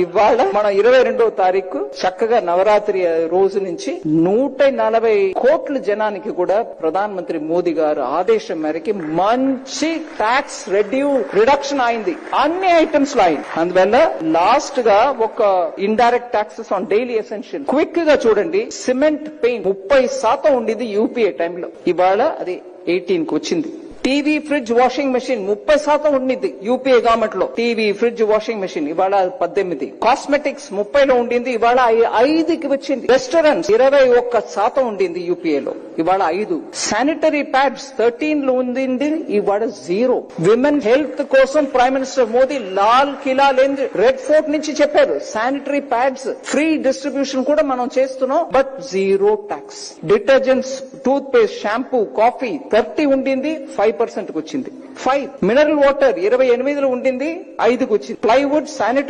ఇవాళ మనం 22వ తారీఖు చక్కగా నవరాత్రి రోజు నుంచి 140 కోట్ల జనానికి కూడా ప్రధాన మంత్రి మోదీ గారు ఆదేశం మేరకు మంచి ట్యాక్స్ రిడక్షన్ అయింది. అన్ని ఐటమ్స్ లో అయింది. అందువల్ల లాస్ట్ గా ఒక indirect taxes on daily essential quick గా చూడండి. సిమెంట్ పెయింట్ 30% ఉండేది యూపీఏ టైంలో, ఇవాళ అది 18 కి వచ్చింది. టీవీ, ఫ్రిడ్జ్, వాషింగ్ మెషిన్ 30% ఉండింది యూపీఏ గవర్నమెంట్ లో. టీవీ, ఫ్రిడ్జ్, వాషింగ్ మెషిన్ ఇవాళ 18. కాస్మెటిక్స్ 30లో ఉండింది, ఇవాళ 5కి వచ్చింది. రెస్టారెంట్స్ 21% ఉండింది యూపీఏలో, ఇవాళ 5. శానిటరీ ప్యాడ్స్ 13లో ఉండింది, ఇవాళ 0. విమెన్ హెల్త్ కోసం prime minister Modi Lal Qila red fort నుంచి చెప్పారు శానిటరీ ప్యాడ్స్ ఫ్రీ డిస్ట్రిబ్యూషన్ కూడా మనం చేస్తున్నాం, but 0 tax. Detergents, toothpaste, shampoo, coffee 30 ఉండింది, 5% వచ్చింది. 5. మినరల్ వాటర్ 28లో ఉండింది, 5కి వచ్చింది. Plywood, sanitary